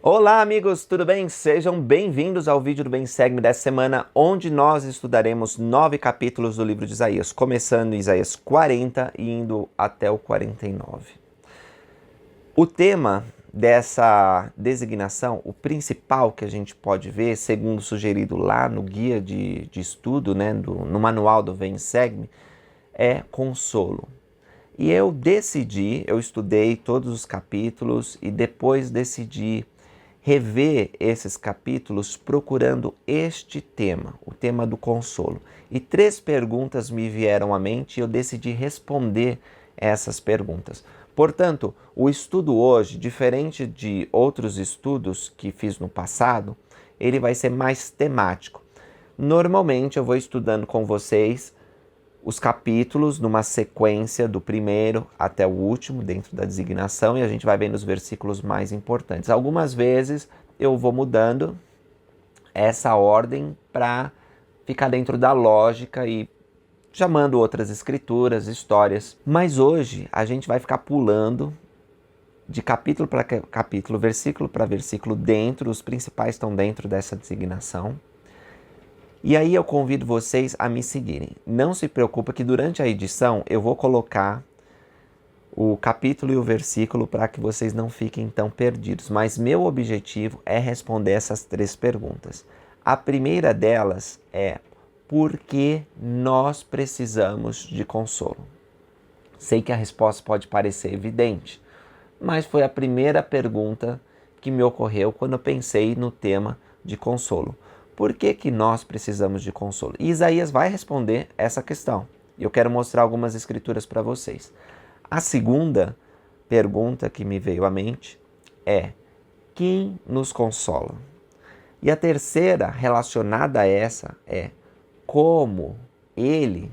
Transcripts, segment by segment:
Olá amigos, tudo bem? Sejam bem-vindos ao vídeo do Bem Segue-me dessa semana, onde nós estudaremos 9 capítulos do livro de Isaías, começando em Isaías 40 e indo até o 49. O tema dessa designação, o principal que a gente pode ver, segundo sugerido lá no guia de estudo, no manual do Bem Segue-me, é consolo. E eu estudei todos os capítulos e depois decidi rever esses capítulos procurando este tema, o tema do consolo. E 3 perguntas me vieram à mente e eu decidi responder essas perguntas. Portanto, o estudo hoje, diferente de outros estudos que fiz no passado, ele vai ser mais temático. Normalmente eu vou estudando com vocês os capítulos numa sequência do primeiro até o último dentro da designação e a gente vai vendo os versículos mais importantes. Algumas vezes eu vou mudando essa ordem para ficar dentro da lógica e chamando outras escrituras, histórias. Mas hoje a gente vai ficar pulando de capítulo para capítulo, versículo para versículo dentro, os principais estão dentro dessa designação. E aí eu convido vocês a me seguirem. Não se preocupa que durante a edição eu vou colocar o capítulo e o versículo para que vocês não fiquem tão perdidos. Mas meu objetivo é responder essas 3 perguntas. A primeira delas é: por que nós precisamos de consolo? Sei que a resposta pode parecer evidente, mas foi a primeira pergunta que me ocorreu quando eu pensei no tema de consolo. Por que nós precisamos de consolo? E Isaías vai responder essa questão. E eu quero mostrar algumas escrituras para vocês. A segunda pergunta que me veio à mente é: quem nos consola? E a terceira, relacionada a essa, é: como Ele,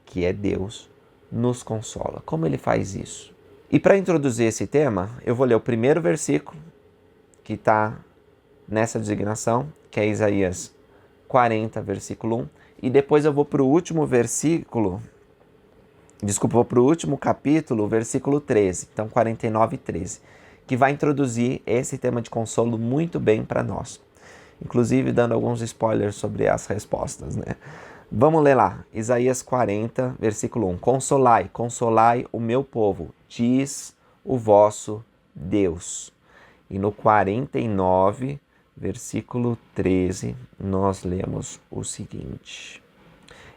que é Deus, nos consola? Como Ele faz isso? E para introduzir esse tema, eu vou ler o primeiro versículo que está nessa designação, que é Isaías 40, versículo 1, e depois eu vou para o último capítulo, versículo 13, então 49 e 13, que vai introduzir esse tema de consolo muito bem para nós. Inclusive dando alguns spoilers sobre as respostas, né? Vamos ler lá, Isaías 40, versículo 1. Consolai, consolai o meu povo, diz o vosso Deus. E no 49, versículo 13, nós lemos o seguinte: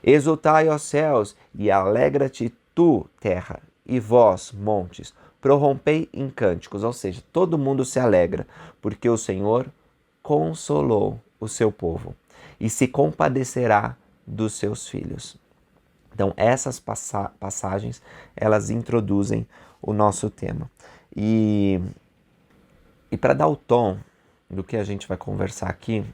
Exultai, ó céus, e alegra-te tu, terra, e vós, montes, prorrompei em cânticos, ou seja, todo mundo se alegra, porque o Senhor consolou o seu povo e se compadecerá dos seus filhos. Então, essas passagens, elas introduzem o nosso tema. E para dar o tom do que a gente vai conversar aqui,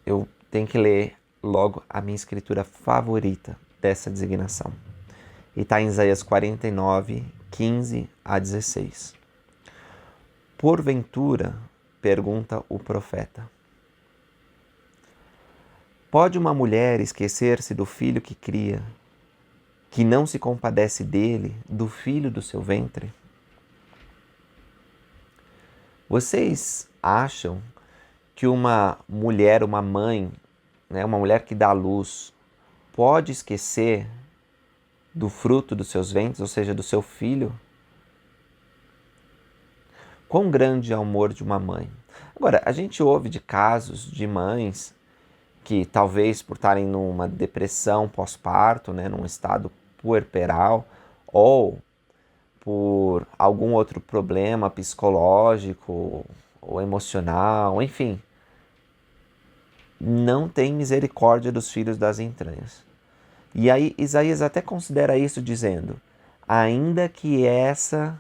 eu tenho que ler logo a minha escritura favorita dessa designação. E está em Isaías 49, 15 a 16. Porventura, pergunta o profeta, pode uma mulher esquecer-se do filho que cria, que não se compadece dele, do filho do seu ventre? Vocês acham que uma mulher, uma mãe, uma mulher que dá luz, pode esquecer do fruto dos seus ventres, ou seja, do seu filho? Quão grande é o amor de uma mãe? Agora, a gente ouve de casos de mães que talvez por estarem numa depressão pós-parto, num estado puerperal, ou por algum outro problema psicológico ou emocional, enfim, não tem misericórdia dos filhos das entranhas. E aí Isaías até considera isso dizendo: ainda que esta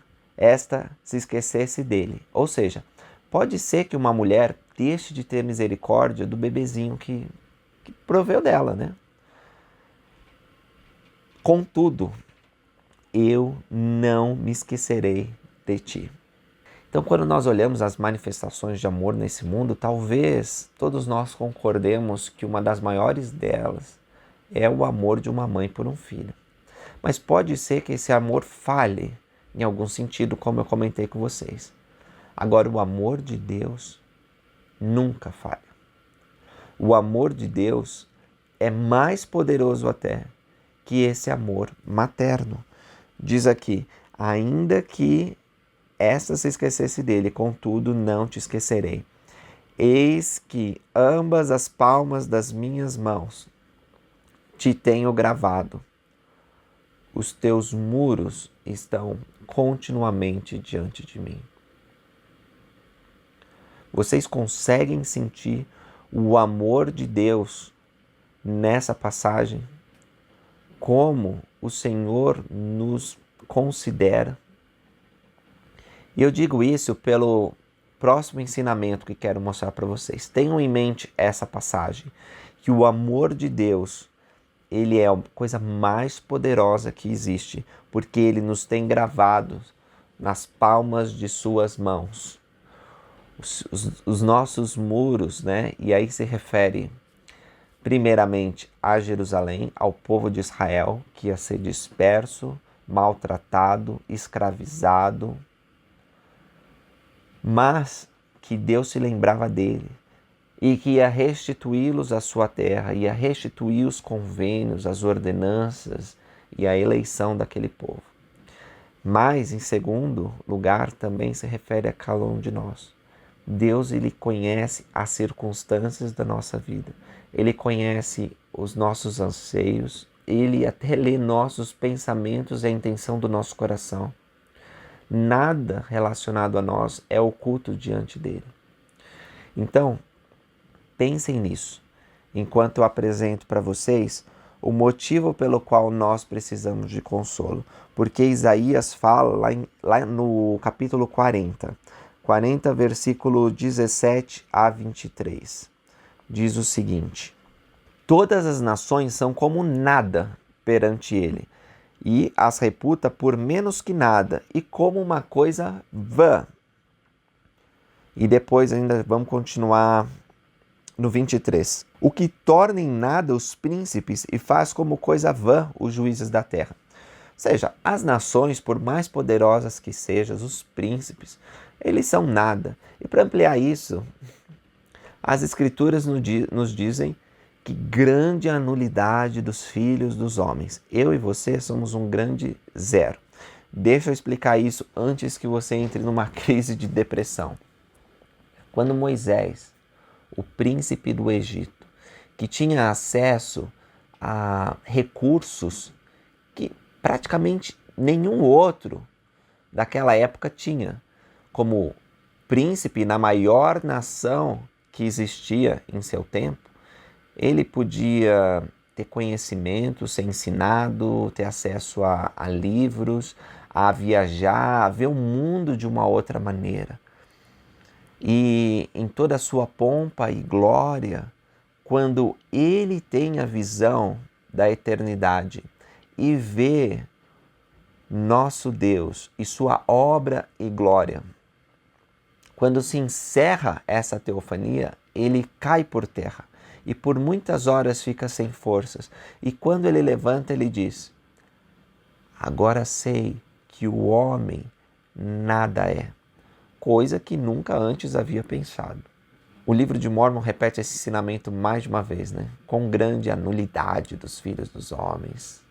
se esquecesse dele. Ou seja, pode ser que uma mulher deixe de ter misericórdia do bebezinho que proveu dela, né? Contudo, eu não me esquecerei de ti. Então, quando nós olhamos as manifestações de amor nesse mundo, talvez todos nós concordemos que uma das maiores delas é o amor de uma mãe por um filho. Mas pode ser que esse amor falhe em algum sentido, como eu comentei com vocês. Agora, o amor de Deus nunca falha. O amor de Deus é mais poderoso até que esse amor materno. Diz aqui, ainda que esta se esquecesse dele, contudo não te esquecerei. Eis que ambas as palmas das minhas mãos te tenho gravado. Os teus muros estão continuamente diante de mim. Vocês conseguem sentir o amor de Deus nessa passagem? Como o Senhor nos considera? E eu digo isso pelo próximo ensinamento que quero mostrar para vocês. Tenham em mente essa passagem, que o amor de Deus, ele é a coisa mais poderosa que existe, porque ele nos tem gravados nas palmas de suas mãos. Os nossos muros, né? E aí se refere primeiramente a Jerusalém, ao povo de Israel, que ia ser disperso, maltratado, escravizado, mas que Deus se lembrava dele e que ia restituí-los à sua terra, ia restituir os convênios, as ordenanças e a eleição daquele povo. Mas, em segundo lugar, também se refere a cada um de nós. Deus, ele conhece as circunstâncias da nossa vida. Ele conhece os nossos anseios. Ele até lê nossos pensamentos e a intenção do nosso coração. Nada relacionado a nós é oculto diante dele. Então, pensem nisso, enquanto eu apresento para vocês o motivo pelo qual nós precisamos de consolo. Porque Isaías fala lá no capítulo 40, versículo 17 a 23. Diz o seguinte: todas as nações são como nada perante ele, e as reputa por menos que nada, e como uma coisa vã. E depois ainda vamos continuar no 23. O que torna em nada os príncipes e faz como coisa vã os juízes da terra. Ou seja, as nações, por mais poderosas que sejam, os príncipes, eles são nada. E para ampliar isso, as escrituras nos dizem que grande a nulidade dos filhos dos homens. Eu e você somos um grande zero. Deixa eu explicar isso antes que você entre numa crise de depressão. Quando Moisés, o príncipe do Egito, que tinha acesso a recursos que praticamente nenhum outro daquela época tinha, como príncipe na maior nação que existia em seu tempo, ele podia ter conhecimento, ser ensinado, ter acesso a livros, a viajar, a ver o mundo de uma outra maneira. E em toda a sua pompa e glória, quando ele tem a visão da eternidade e vê nosso Deus e sua obra e glória, quando se encerra essa teofania, ele cai por terra e por muitas horas fica sem forças. E quando ele levanta, ele diz: agora sei que o homem nada é, coisa que nunca antes havia pensado. O livro de Mórmon repete esse ensinamento mais de uma vez, né? Com grande a nulidade dos filhos dos homens.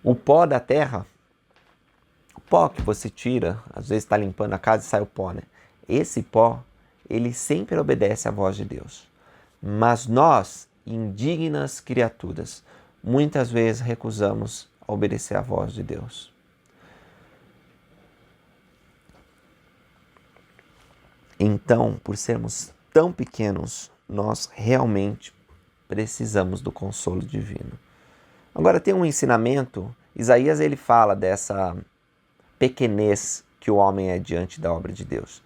O pó da terra, o pó que você tira, às vezes está limpando a casa e sai o pó, né? Esse pó, ele sempre obedece à voz de Deus. Mas nós, indignas criaturas, muitas vezes recusamos a obedecer à voz de Deus. Então, por sermos tão pequenos, nós realmente precisamos do consolo divino. Agora tem um ensinamento, Isaías ele fala dessa pequenez que o homem é diante da obra de Deus,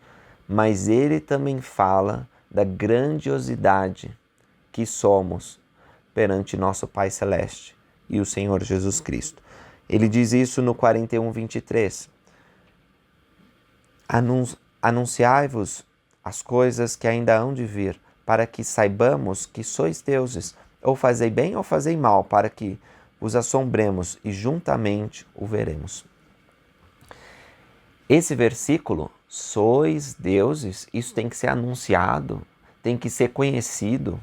mas ele também fala da grandiosidade que somos perante nosso Pai Celeste e o Senhor Jesus Cristo. Ele diz isso no 41, 23. Anunciai-vos as coisas que ainda hão de vir, para que saibamos que sois deuses, ou fazei bem ou fazei mal, para que vos assombremos e juntamente o veremos. Esse versículo, sois deuses, isso tem que ser anunciado, tem que ser conhecido.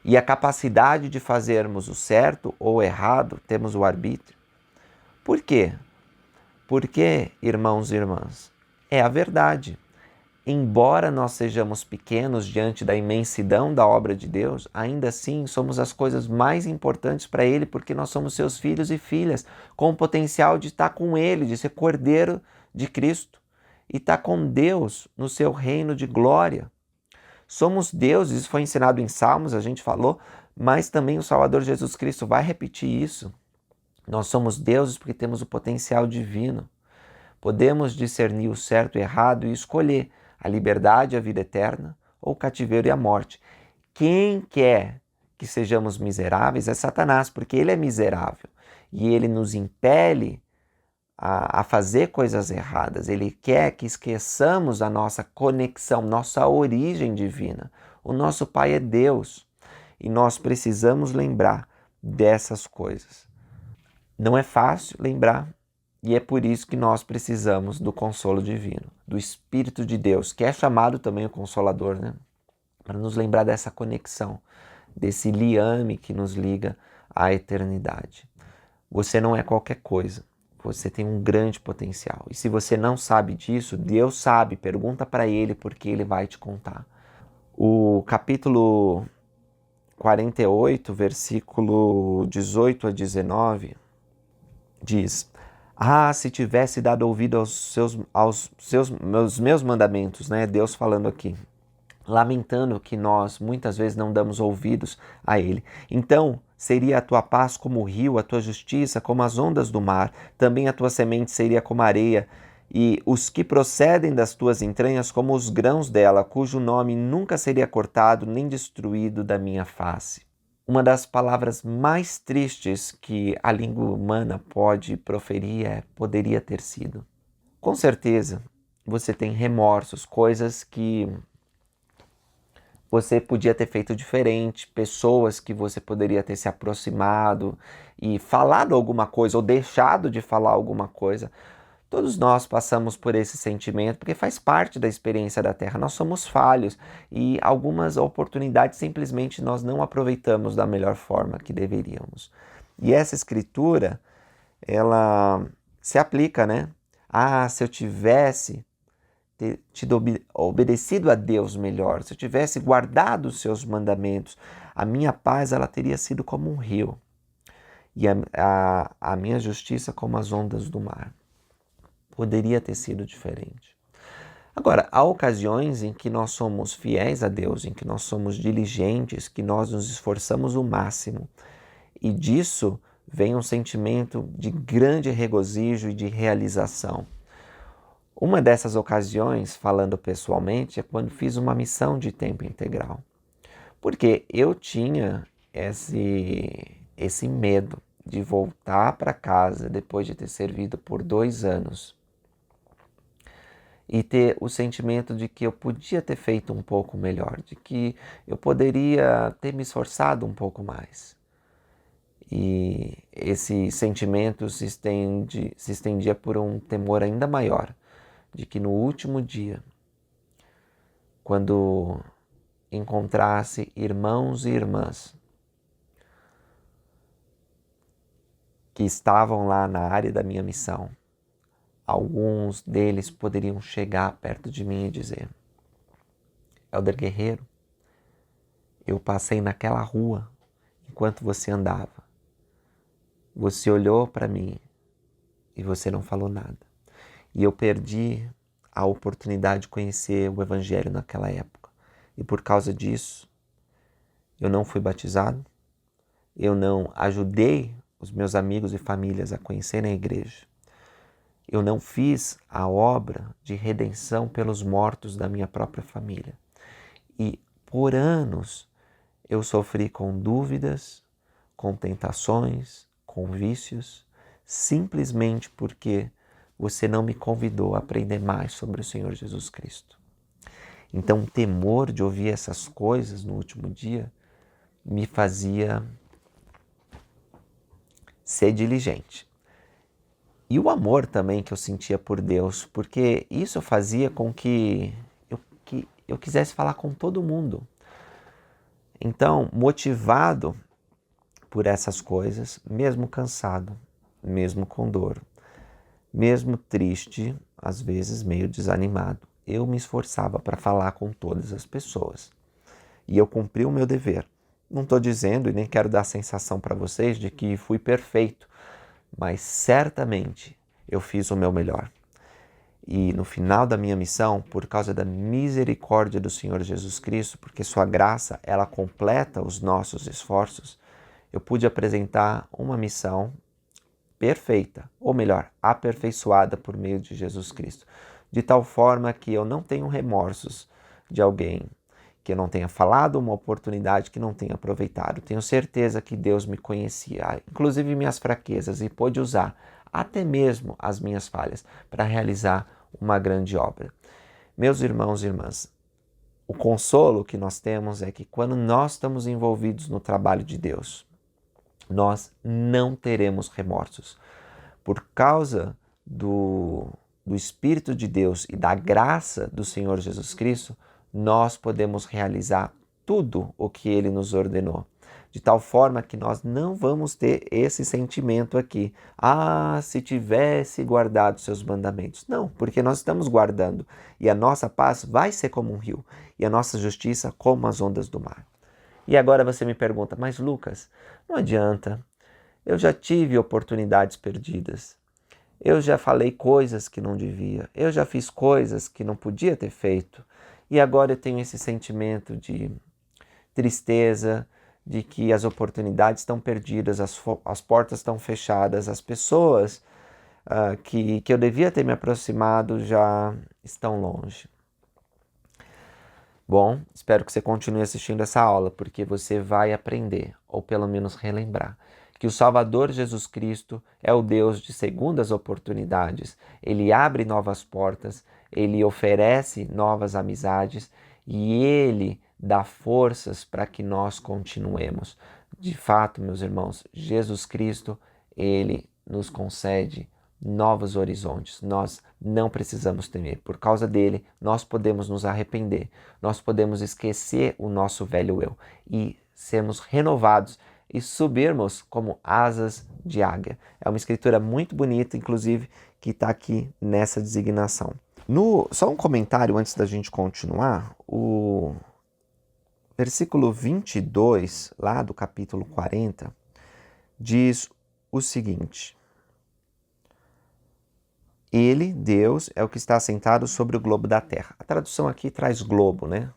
E a capacidade de fazermos o certo ou o errado, temos o arbítrio. Por quê? Porque, irmãos e irmãs, é a verdade. Embora nós sejamos pequenos diante da imensidão da obra de Deus, ainda assim somos as coisas mais importantes para Ele, porque nós somos seus filhos e filhas, com o potencial de estar com Ele, de ser cordeiro de Cristo e estar com Deus no seu reino de glória. Somos deuses, isso foi ensinado em Salmos, a gente falou, mas também o Salvador Jesus Cristo vai repetir isso. Nós somos deuses porque temos o potencial divino. Podemos discernir o certo e o errado e escolher a liberdade e a vida eterna ou o cativeiro e a morte. Quem quer que sejamos miseráveis é Satanás, porque ele é miserável e ele nos impele a fazer coisas erradas. Ele quer que esqueçamos a nossa conexão, nossa origem divina. O nosso Pai é Deus e nós precisamos lembrar dessas coisas. Não é fácil lembrar e é por isso que nós precisamos do consolo divino, do Espírito de Deus, que é chamado também o Consolador, né? Para nos lembrar dessa conexão, desse liame que nos liga à eternidade. Você não é qualquer coisa, você tem um grande potencial. E se você não sabe disso, Deus sabe, pergunta para Ele porque Ele vai te contar. O capítulo 48, versículo 18 a 19, diz: Ah, se tivesse dado ouvido aos meus mandamentos, né? Deus falando aqui, lamentando que nós muitas vezes não damos ouvidos a Ele. Então seria a tua paz como o rio, a tua justiça como as ondas do mar, também a tua semente seria como a areia, e os que procedem das tuas entranhas como os grãos dela, cujo nome nunca seria cortado nem destruído da minha face. Uma das palavras mais tristes que a língua humana pode proferir é poderia ter sido. Com certeza, você tem remorsos, coisas que você podia ter feito diferente, pessoas que você poderia ter se aproximado e falado alguma coisa ou deixado de falar alguma coisa. Todos nós passamos por esse sentimento porque faz parte da experiência da Terra. Nós somos falhos e algumas oportunidades simplesmente nós não aproveitamos da melhor forma que deveríamos. E essa escritura, ela se aplica, né? Ah, se eu tivesse obedecido a Deus melhor, se eu tivesse guardado os seus mandamentos, a minha paz ela teria sido como um rio e a minha justiça como as ondas do mar. Poderia ter sido diferente. Agora, há ocasiões em que nós somos fiéis a Deus, em que nós somos diligentes, que nós nos esforçamos o máximo. E disso vem um sentimento de grande regozijo e de realização. Uma dessas ocasiões, falando pessoalmente, é quando fiz uma missão de tempo integral. Porque eu tinha esse medo de voltar para casa depois de ter servido por 2 anos e ter o sentimento de que eu podia ter feito um pouco melhor, de que eu poderia ter me esforçado um pouco mais. E esse sentimento se estendia por um temor ainda maior, de que no último dia, quando encontrasse irmãos e irmãs que estavam lá na área da minha missão, alguns deles poderiam chegar perto de mim e dizer: Elder Guerreiro, eu passei naquela rua enquanto você andava. Você olhou para mim e você não falou nada. E eu perdi a oportunidade de conhecer o Evangelho naquela época. E por causa disso, eu não fui batizado, eu não ajudei os meus amigos e famílias a conhecerem a igreja. Eu não fiz a obra de redenção pelos mortos da minha própria família. E por anos eu sofri com dúvidas, com tentações, com vícios, simplesmente porque você não me convidou a aprender mais sobre o Senhor Jesus Cristo. Então o temor de ouvir essas coisas no último dia me fazia ser diligente. E o amor também que eu sentia por Deus, porque isso fazia com que eu quisesse falar com todo mundo. Então, motivado por essas coisas, mesmo cansado, mesmo com dor, mesmo triste, às vezes meio desanimado, eu me esforçava para falar com todas as pessoas. E eu cumpri o meu dever. Não estou dizendo e nem quero dar a sensação para vocês de que fui perfeito, mas certamente eu fiz o meu melhor. E no final da minha missão, por causa da misericórdia do Senhor Jesus Cristo, porque sua graça, ela completa os nossos esforços, eu pude apresentar uma missão perfeita, ou melhor, aperfeiçoada por meio de Jesus Cristo, de tal forma que eu não tenho remorsos de alguém que eu não tenha falado, uma oportunidade que não tenha aproveitado. Tenho certeza que Deus me conhecia, inclusive minhas fraquezas, e pôde usar até mesmo as minhas falhas para realizar uma grande obra. Meus irmãos e irmãs, o consolo que nós temos é que quando nós estamos envolvidos no trabalho de Deus, nós não teremos remorsos. Por causa do Espírito de Deus e da graça do Senhor Jesus Cristo, nós podemos realizar tudo o que Ele nos ordenou. De tal forma que nós não vamos ter esse sentimento aqui. Se tivesse guardado seus mandamentos. Não, porque nós estamos guardando. E a nossa paz vai ser como um rio. E a nossa justiça como as ondas do mar. E agora você me pergunta, mas Lucas, não adianta. Eu já tive oportunidades perdidas. Eu já falei coisas que não devia. Eu já fiz coisas que não podia ter feito. E agora eu tenho esse sentimento de tristeza, de que as oportunidades estão perdidas, as portas estão fechadas, as pessoas que eu devia ter me aproximado já estão longe. Bom, espero que você continue assistindo essa aula, porque você vai aprender, ou pelo menos relembrar, que o Salvador Jesus Cristo é o Deus de segundas oportunidades. Ele abre novas portas, Ele oferece novas amizades e Ele dá forças para que nós continuemos. De fato, meus irmãos, Jesus Cristo, Ele nos concede novos horizontes. Nós não precisamos temer. Por causa dele, nós podemos nos arrepender. Nós podemos esquecer o nosso velho eu e sermos renovados e subirmos como asas de águia. É uma escritura muito bonita, inclusive, que está aqui nessa designação. Só um comentário antes da gente continuar. O versículo 22, lá do capítulo 40, diz o seguinte: Ele, Deus, é o que está assentado sobre o globo da terra. A tradução aqui traz globo, né?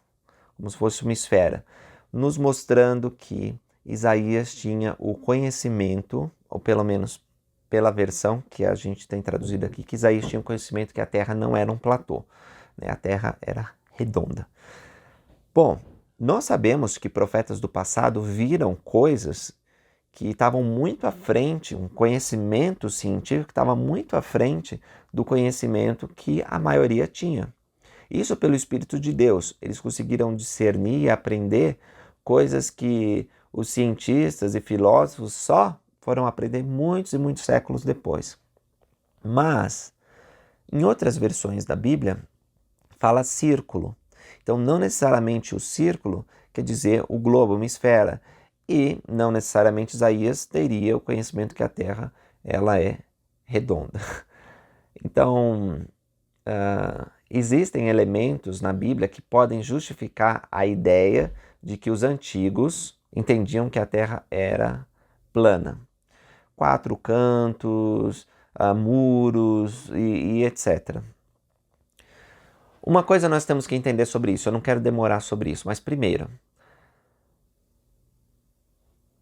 Como se fosse uma esfera, nos mostrando que Isaías tinha o conhecimento, ou pelo menos pela versão que a gente tem traduzido aqui, que Isaías tinha o conhecimento que a terra não era um platô, né? A terra era redonda. Bom, nós sabemos que profetas do passado viram coisas que estavam muito à frente, um conhecimento científico que estava muito à frente do conhecimento que a maioria tinha. Isso pelo Espírito de Deus. Eles conseguiram discernir e aprender coisas que os cientistas e filósofos só foram aprender muitos e muitos séculos depois. Mas, em outras versões da Bíblia, fala círculo. Então, não necessariamente o círculo quer dizer o globo, uma esfera. E não necessariamente Isaías teria o conhecimento que a Terra ela é redonda. Então, existem elementos na Bíblia que podem justificar a ideia de que os antigos entendiam que a Terra era plana. 4 cantos, muros e etc. Uma coisa nós temos que entender sobre isso, eu não quero demorar sobre isso, mas primeiro,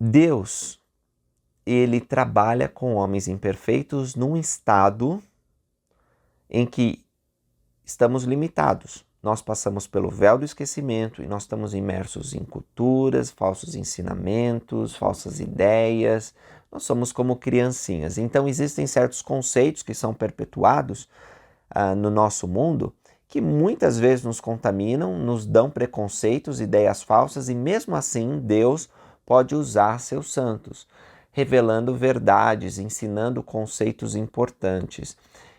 Deus, ele trabalha com homens imperfeitos num estado em que estamos limitados. Nós passamos pelo véu do esquecimento e nós estamos imersos em culturas, falsos ensinamentos, falsas ideias. Nós somos como criancinhas. Então existem certos conceitos que são perpetuados no nosso mundo que muitas vezes nos contaminam, nos dão preconceitos, ideias falsas e mesmo assim Deus pode usar seus santos. revelando verdades, ensinando conceitos importantes.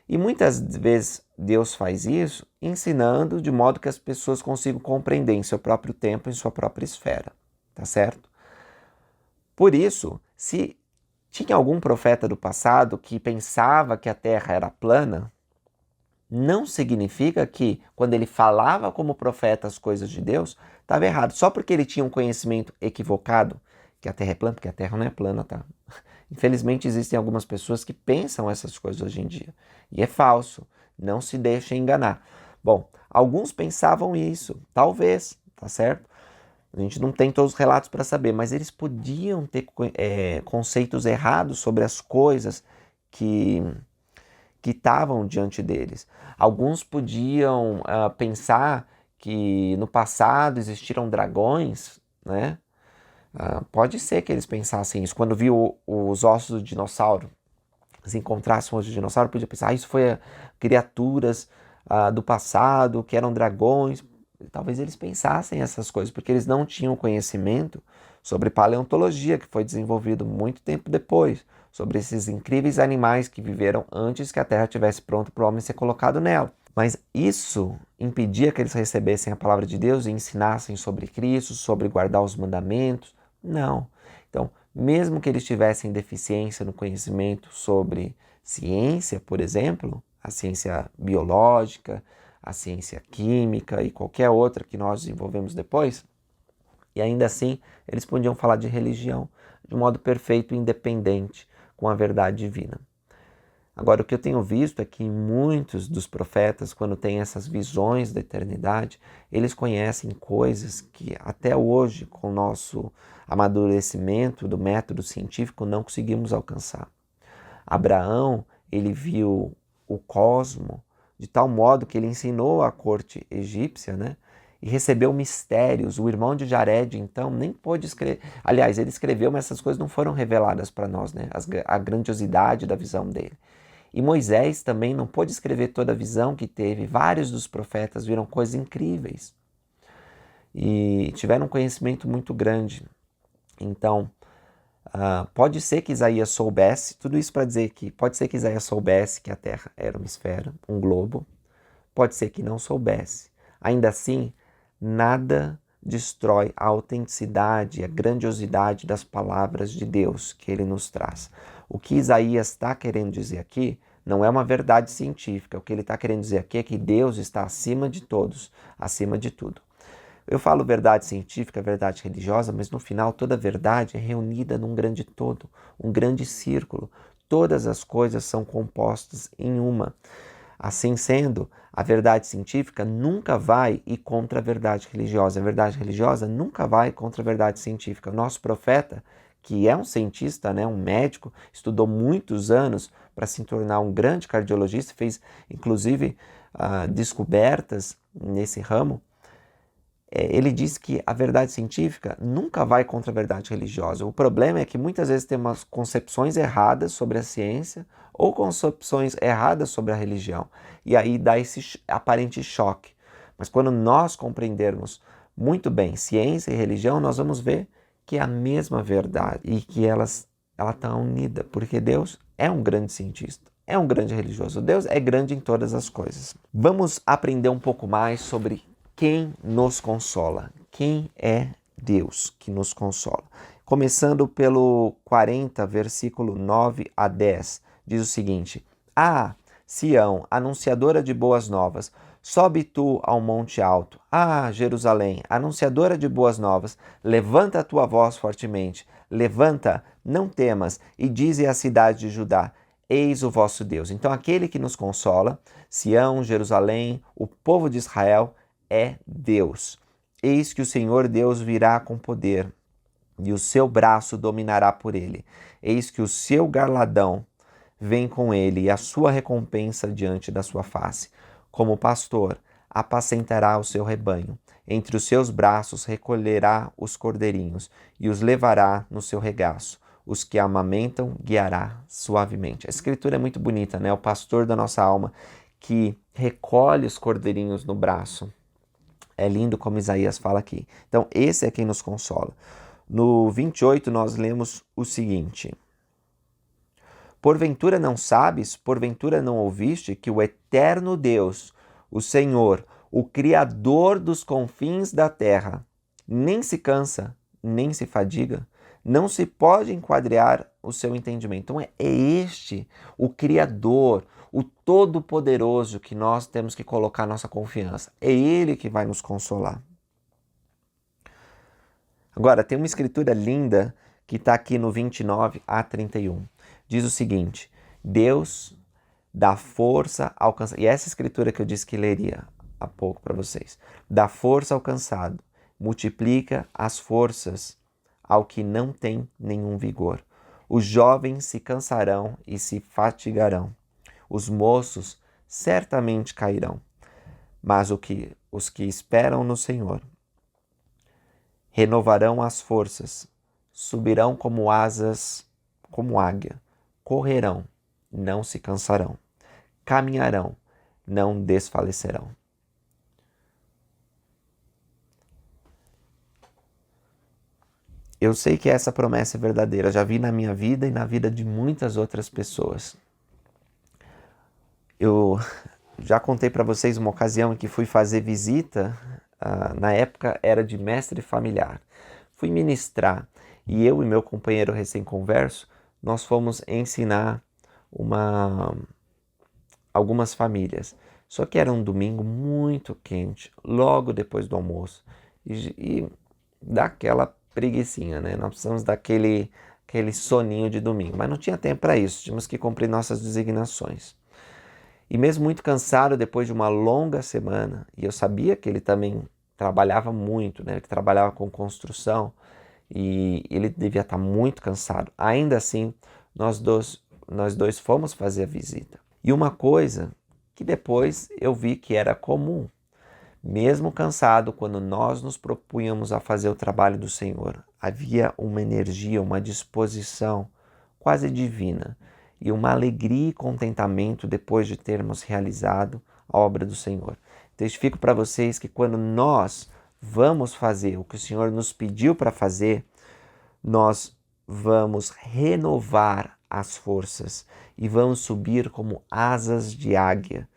E muitas vezes Deus faz isso ensinando de modo que as pessoas consigam compreender em seu próprio tempo, em sua própria esfera, tá certo? Por isso, se tinha algum profeta do passado que pensava que a Terra era plana, não significa que, quando ele falava como profeta as coisas de Deus, estava errado. Só porque ele tinha um conhecimento equivocado, que a Terra é plana, porque a Terra não é plana, tá? Infelizmente, existem algumas pessoas que pensam essas coisas hoje em dia. E é falso. Não se deixe enganar. Bom, alguns pensavam isso, talvez, tá certo? A gente não tem todos os relatos para saber, mas eles podiam ter conceitos errados sobre as coisas que estavam diante deles. Alguns podiam pensar que no passado existiram dragões, né? Pode ser que eles pensassem isso. Quando viu os ossos do dinossauro, se encontrassem os ossos do dinossauro, podia pensar, isso foi criaturas do passado, que eram dragões. Talvez eles pensassem essas coisas, porque eles não tinham conhecimento sobre paleontologia, que foi desenvolvido muito tempo depois, sobre esses incríveis animais que viveram antes que a Terra estivesse pronta para o homem ser colocado nela. Mas isso impedia que eles recebessem a palavra de Deus e ensinassem sobre Cristo, sobre guardar os mandamentos? Não. Então, mesmo que eles tivessem deficiência no conhecimento sobre ciência, por exemplo, a ciência biológica, a ciência química e qualquer outra que nós desenvolvemos depois, e ainda assim eles podiam falar de religião de modo perfeito e independente com a verdade divina. Agora, o que eu tenho visto é que muitos dos profetas, quando têm essas visões da eternidade, eles conhecem coisas que até hoje, com o nosso amadurecimento do método científico, não conseguimos alcançar. Abraão, ele viu o cosmo de tal modo que ele ensinou à corte egípcia, né? E recebeu mistérios. O irmão de Jared, então, nem pôde escrever. Aliás, ele escreveu, mas essas coisas não foram reveladas para nós, né? A grandiosidade da visão dele. E Moisés também não pôde escrever toda a visão que teve. Vários dos profetas viram coisas incríveis e tiveram um conhecimento muito grande. Então, pode ser que Isaías soubesse, tudo isso para dizer que pode ser que Isaías soubesse que a Terra era uma esfera, um globo, pode ser que não soubesse. Ainda assim, nada destrói a autenticidade, a grandiosidade das palavras de Deus que ele nos traz. O que Isaías está querendo dizer aqui não é uma verdade científica. O que ele está querendo dizer aqui é que Deus está acima de todos, acima de tudo. Eu falo verdade científica, verdade religiosa, mas no final toda verdade é reunida num grande todo, um grande círculo. Todas as coisas são compostas em uma. Assim sendo, a verdade científica nunca vai ir contra a verdade religiosa. A verdade religiosa nunca vai contra a verdade científica. O nosso profeta, que é um cientista, né, um médico, estudou muitos anos para se tornar um grande cardiologista, fez inclusive descobertas nesse ramo. Ele diz que a verdade científica nunca vai contra a verdade religiosa. O problema é que muitas vezes temos concepções erradas sobre a ciência ou concepções erradas sobre a religião. E aí dá esse aparente choque. Mas quando nós compreendermos muito bem ciência e religião, nós vamos ver que é a mesma verdade e que ela está unida, porque Deus é um grande cientista, é um grande religioso. Deus é grande em todas as coisas. Vamos aprender um pouco mais sobre quem nos consola. Quem é Deus que nos consola? Começando pelo 40, versículo 9 a 10, diz o seguinte: Ah, Sião, anunciadora de boas novas, sobe tu ao monte alto. Ah, Jerusalém, anunciadora de boas novas, levanta a tua voz fortemente. Levanta, não temas, e dize à cidade de Judá: Eis o vosso Deus. Então aquele que nos consola, Sião, Jerusalém, o povo de Israel, é Deus. Eis que o Senhor Deus virá com poder, e o seu braço dominará por ele. Eis que o seu galardão vem com ele, e a sua recompensa diante da sua face. Como pastor, apacentará o seu rebanho. Entre os seus braços recolherá os cordeirinhos, e os levará no seu regaço. Os que amamentam guiará suavemente. A escritura é muito bonita, né? O pastor da nossa alma que recolhe os cordeirinhos no braço. É lindo como Isaías fala aqui. Então, esse é quem nos consola. No 28, nós lemos o seguinte: Porventura não sabes, porventura não ouviste que o eterno Deus, o Senhor, o Criador dos confins da terra, nem se cansa, nem se fadiga, não se pode enquadrar o seu entendimento. Então é este o Criador, o Todo-Poderoso que nós temos que colocar nossa confiança. É Ele que vai nos consolar. Agora, tem uma escritura linda que está aqui no 29 a 31. Diz o seguinte: Deus dá força ao cansado. E essa escritura que eu disse que leria há pouco para vocês. Dá força ao cansado, multiplica as forças ao que não tem nenhum vigor. Os jovens se cansarão e se fatigarão. Os moços certamente cairão. Mas os que esperam no Senhor renovarão as forças, subirão como asas, como águia, correrão, não se cansarão, caminharão, não desfalecerão. Eu sei que essa promessa é verdadeira, já vi na minha vida e na vida de muitas outras pessoas. Eu já contei para vocês uma ocasião em que fui fazer visita, na época era de mestre familiar. Fui ministrar e eu e meu companheiro recém-converso, nós fomos ensinar algumas famílias. Só que era um domingo muito quente, logo depois do almoço. E dá aquela preguicinha, né? Nós precisamos daquele soninho de domingo. Mas não tinha tempo para isso, tínhamos que cumprir nossas designações. E mesmo muito cansado, depois de uma longa semana, e eu sabia que ele também trabalhava muito, né? Ele trabalhava com construção e ele devia estar muito cansado. Ainda assim, nós dois fomos fazer a visita. E uma coisa que depois eu vi que era comum, mesmo cansado, quando nós nos propunhamos a fazer o trabalho do Senhor, havia uma energia, uma disposição quase divina e uma alegria e contentamento depois de termos realizado a obra do Senhor. Testifico para vocês que quando nós vamos fazer o que o Senhor nos pediu para fazer, nós vamos renovar as forças e vamos subir como asas de águia.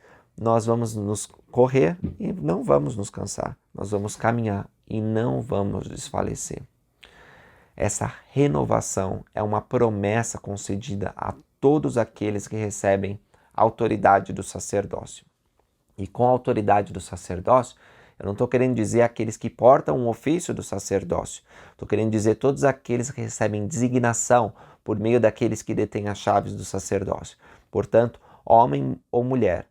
Nós vamos nos correr e não vamos nos cansar. Nós vamos caminhar e não vamos desfalecer. Essa renovação é uma promessa concedida a todos aqueles que recebem a autoridade do sacerdócio. E com a autoridade do sacerdócio, eu não estou querendo dizer aqueles que portam o ofício do sacerdócio. Estou querendo dizer todos aqueles que recebem designação por meio daqueles que detêm as chaves do sacerdócio. Portanto, homem ou mulher,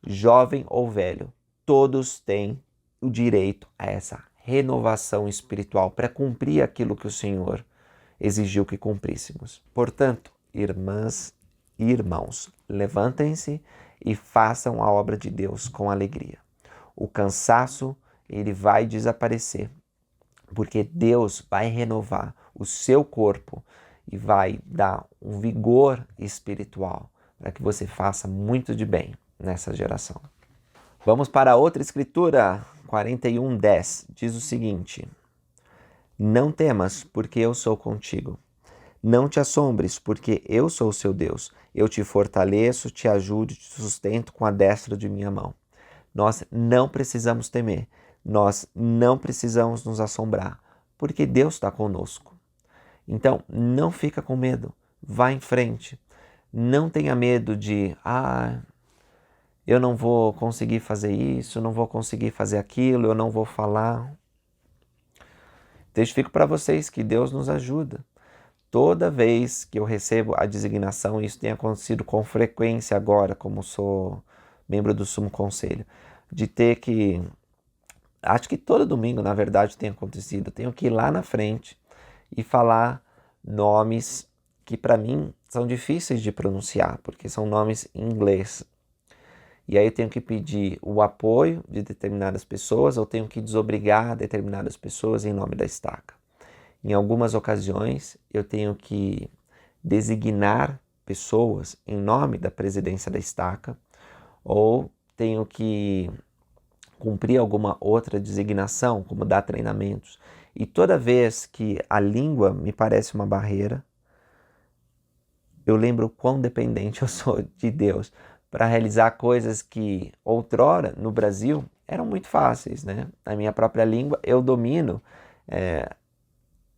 jovem ou velho, todos têm o direito a essa renovação espiritual para cumprir aquilo que o Senhor exigiu que cumpríssemos. Portanto, irmãs e irmãos, levantem-se e façam a obra de Deus com alegria. O cansaço, ele vai desaparecer, porque Deus vai renovar o seu corpo e vai dar um vigor espiritual para que você faça muito de bem nessa geração. Vamos para outra escritura, 41:10, diz o seguinte: Não temas, porque eu sou contigo. Não te assombres, porque eu sou o seu Deus. Eu te fortaleço, te ajudo e te sustento com a destra de minha mão. Nós não precisamos temer, nós não precisamos nos assombrar, porque Deus está conosco. Então, não fica com medo, vá em frente. Não tenha medo de, eu não vou conseguir fazer isso, não vou conseguir fazer aquilo, eu não vou falar. Testifico para vocês que Deus nos ajuda. Toda vez que eu recebo a designação, isso tem acontecido com frequência agora, como sou membro do Sumo Conselho, de ter que, acho que todo domingo, na verdade, tem acontecido, eu tenho que ir lá na frente e falar nomes que para mim são difíceis de pronunciar, porque são nomes em inglês. E aí eu tenho que pedir o apoio de determinadas pessoas, ou tenho que desobrigar determinadas pessoas em nome da estaca. Em algumas ocasiões, eu tenho que designar pessoas em nome da presidência da estaca, ou tenho que cumprir alguma outra designação, como dar treinamentos. E toda vez que a língua me parece uma barreira, eu lembro o quão dependente eu sou de Deus para realizar coisas que outrora no Brasil eram muito fáceis, né? Na minha própria língua eu domino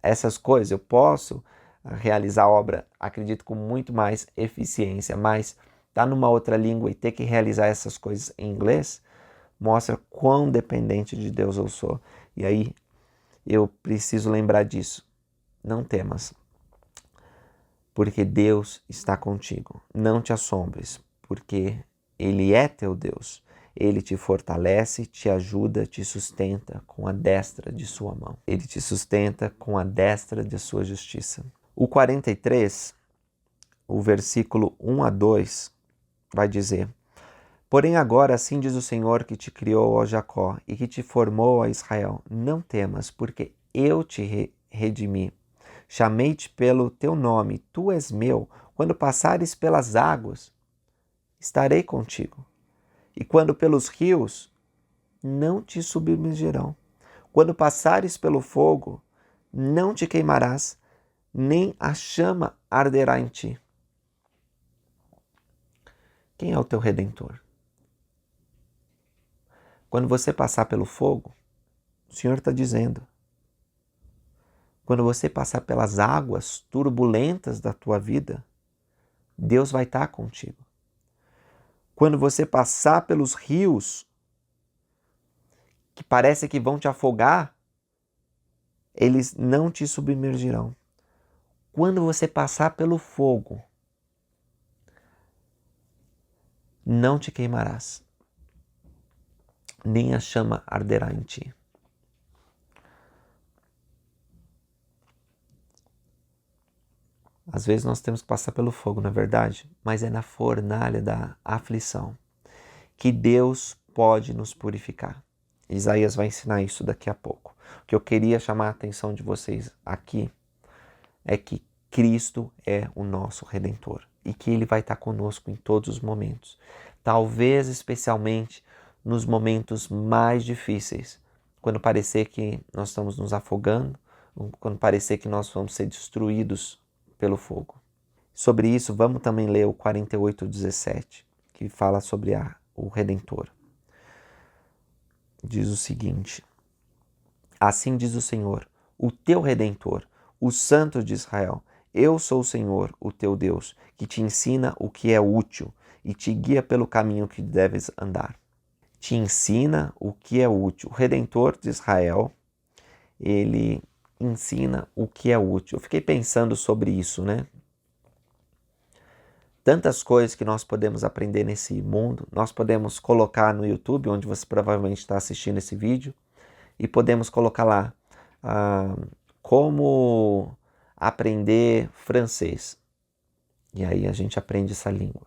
essas coisas, eu posso realizar a obra, acredito, com muito mais eficiência, mas estar numa outra língua e ter que realizar essas coisas em inglês mostra quão dependente de Deus eu sou. E aí eu preciso lembrar disso. Não temas, porque Deus está contigo. Não te assombres, porque Ele é teu Deus. Ele te fortalece, te ajuda, te sustenta com a destra de sua mão. Ele te sustenta com a destra de sua justiça. O 43, o versículo 1 a 2, vai dizer: Porém agora assim diz o Senhor que te criou, ó Jacó, e que te formou, ó Israel: Não temas, porque eu te redimi. Chamei-te pelo teu nome, tu és meu. Quando passares pelas águas, estarei contigo. E quando pelos rios, não te submergirão. Quando passares pelo fogo, não te queimarás, nem a chama arderá em ti. Quem é o teu Redentor? Quando você passar pelo fogo, o Senhor está dizendo. Quando você passar pelas águas turbulentas da tua vida, Deus vai estar contigo. Quando você passar pelos rios que parece que vão te afogar, eles não te submergirão. Quando você passar pelo fogo, não te queimarás, nem a chama arderá em ti. Às vezes nós temos que passar pelo fogo, não é verdade? Mas é na fornalha da aflição que Deus pode nos purificar. Isaías vai ensinar isso daqui a pouco. O que eu queria chamar a atenção de vocês aqui é que Cristo é o nosso Redentor e que Ele vai estar conosco em todos os momentos. Talvez especialmente nos momentos mais difíceis, quando parecer que nós estamos nos afogando, quando parecer que nós vamos ser destruídos pelo fogo. Sobre isso, vamos também ler o 48:17, que fala sobre o Redentor. Diz o seguinte: Assim diz o Senhor, o teu Redentor, o Santo de Israel: Eu sou o Senhor, o teu Deus, que te ensina o que é útil e te guia pelo caminho que deves andar. Te ensina o que é útil. O Redentor de Israel, ele ensina o que é útil. Eu fiquei pensando sobre isso, né? Tantas coisas que nós podemos aprender nesse mundo, nós podemos colocar no YouTube, onde você provavelmente está assistindo esse vídeo, e podemos colocar lá como aprender francês. E aí a gente aprende essa língua.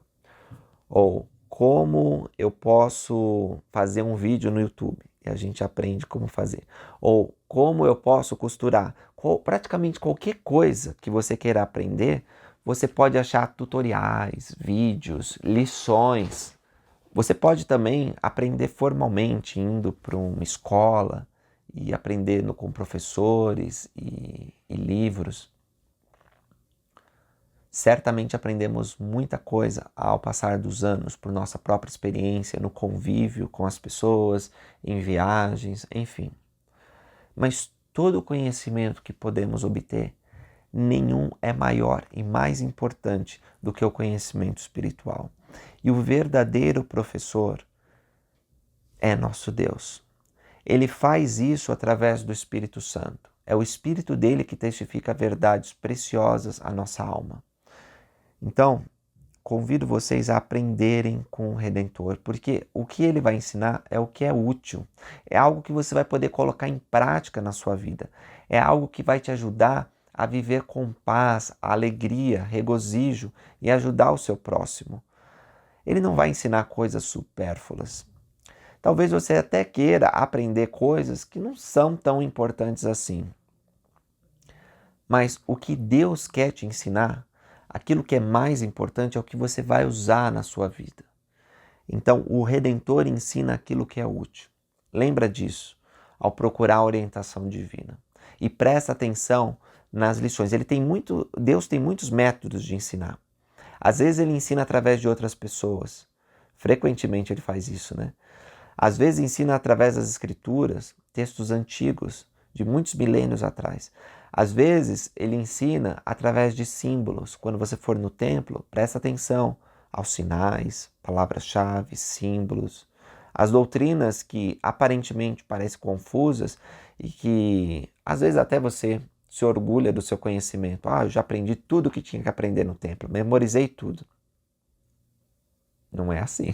Ou como eu posso fazer um vídeo no YouTube. E a gente aprende como fazer. Ou como eu posso costurar. Praticamente qualquer coisa que você queira aprender, você pode achar tutoriais, vídeos, lições. Você pode também aprender formalmente, indo para uma escola e aprendendo com professores e livros. Certamente aprendemos muita coisa ao passar dos anos, por nossa própria experiência, no convívio com as pessoas, em viagens, enfim. Mas todo o conhecimento que podemos obter, nenhum é maior e mais importante do que o conhecimento espiritual. E o verdadeiro professor é nosso Deus. Ele faz isso através do Espírito Santo. É o Espírito dele que testifica verdades preciosas à nossa alma. Então, convido vocês a aprenderem com o Redentor, porque o que ele vai ensinar é o que é útil, é algo que você vai poder colocar em prática na sua vida, é algo que vai te ajudar a viver com paz, alegria, regozijo e ajudar o seu próximo. Ele não vai ensinar coisas supérfluas. Talvez você até queira aprender coisas que não são tão importantes assim. Mas o que Deus quer te ensinar, aquilo que é mais importante é o que você vai usar na sua vida. Então, o Redentor ensina aquilo que é útil. Lembra disso ao procurar a orientação divina. E presta atenção nas lições. Deus tem muitos métodos de ensinar. Às vezes ele ensina através de outras pessoas. Frequentemente ele faz isso, né? Às vezes ensina através das escrituras, textos antigos, de muitos milênios atrás. Às vezes ele ensina através de símbolos. Quando você for no templo, presta atenção aos sinais, palavras-chave, símbolos. As doutrinas que aparentemente parecem confusas e que às vezes até você se orgulha do seu conhecimento. Eu já aprendi tudo o que tinha que aprender no templo, memorizei tudo. Não é assim.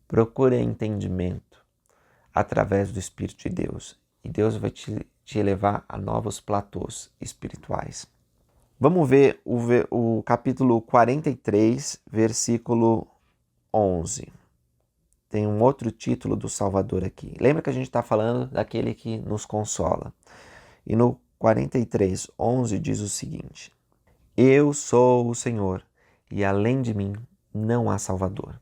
Procure entendimento através do Espírito de Deus. E Deus vai te levar a novos platôs espirituais. Vamos ver o capítulo 43, versículo 11. Tem um outro título do Salvador aqui. Lembra que a gente está falando daquele que nos consola. E no 43, 11 diz o seguinte: Eu sou o Senhor, e além de mim não há Salvador.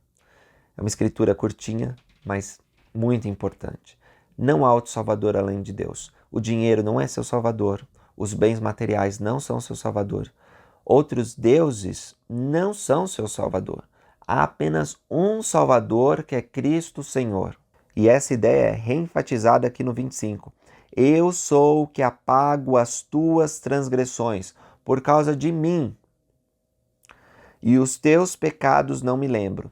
É uma escritura curtinha, mas muito importante. Não há outro Salvador além de Deus. O dinheiro não é seu Salvador. Os bens materiais não são seu Salvador. Outros deuses não são seu Salvador. Há apenas um Salvador, que é Cristo Senhor. E essa ideia é reenfatizada aqui no 25. Eu sou o que apago as tuas transgressões por causa de mim, e os teus pecados não me lembro.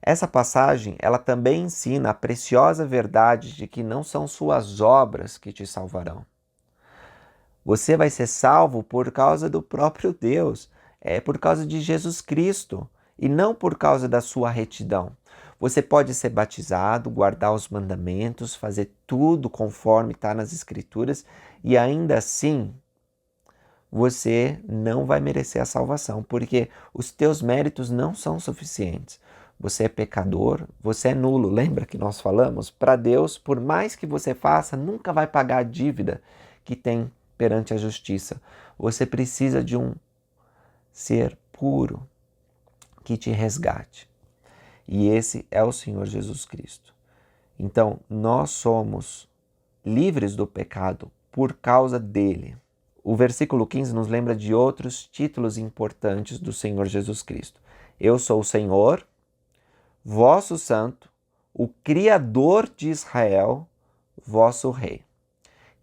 Essa passagem, ela também ensina a preciosa verdade de que não são suas obras que te salvarão. Você vai ser salvo por causa do próprio Deus, é por causa de Jesus Cristo e não por causa da sua retidão. Você pode ser batizado, guardar os mandamentos, fazer tudo conforme está nas Escrituras e ainda assim você não vai merecer a salvação, porque os teus méritos não são suficientes. Você é pecador, você é nulo. Lembra que nós falamos? Para Deus, por mais que você faça, nunca vai pagar a dívida que tem perante a justiça. Você precisa de um ser puro que te resgate. E esse é o Senhor Jesus Cristo. Então, nós somos livres do pecado por causa dele. O versículo 15 nos lembra de outros títulos importantes do Senhor Jesus Cristo. Eu sou o Senhor, vosso santo, o Criador de Israel, vosso Rei.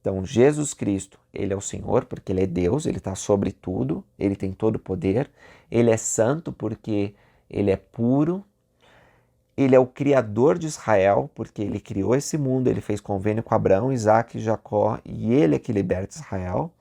Então, Jesus Cristo, ele é o Senhor porque ele é Deus, ele está sobre tudo, ele tem todo o poder. Ele é santo porque ele é puro. Ele é o Criador de Israel porque ele criou esse mundo, ele fez convênio com Abraão, Isaac e Jacó, e ele é que liberta Israel.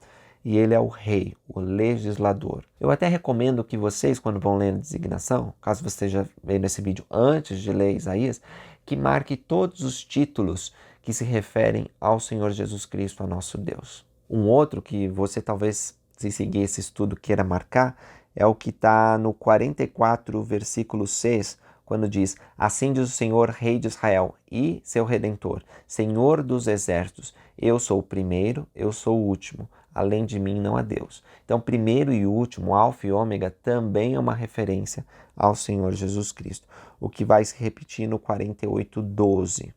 E ele é o rei, o legislador. Eu até recomendo que vocês, quando vão ler a designação, caso você esteja vendo esse vídeo antes de ler Isaías, que marque todos os títulos que se referem ao Senhor Jesus Cristo, ao nosso Deus. Um outro que você talvez, se seguir esse estudo, queira marcar, é o que está no 44, versículo 6, quando diz: Assim diz o Senhor, Rei de Israel e seu Redentor, Senhor dos exércitos, eu sou o primeiro, eu sou o último. Além de mim não há Deus. Então, primeiro e último, alfa e ômega, também é uma referência ao Senhor Jesus Cristo. O que vai se repetir no 48:12.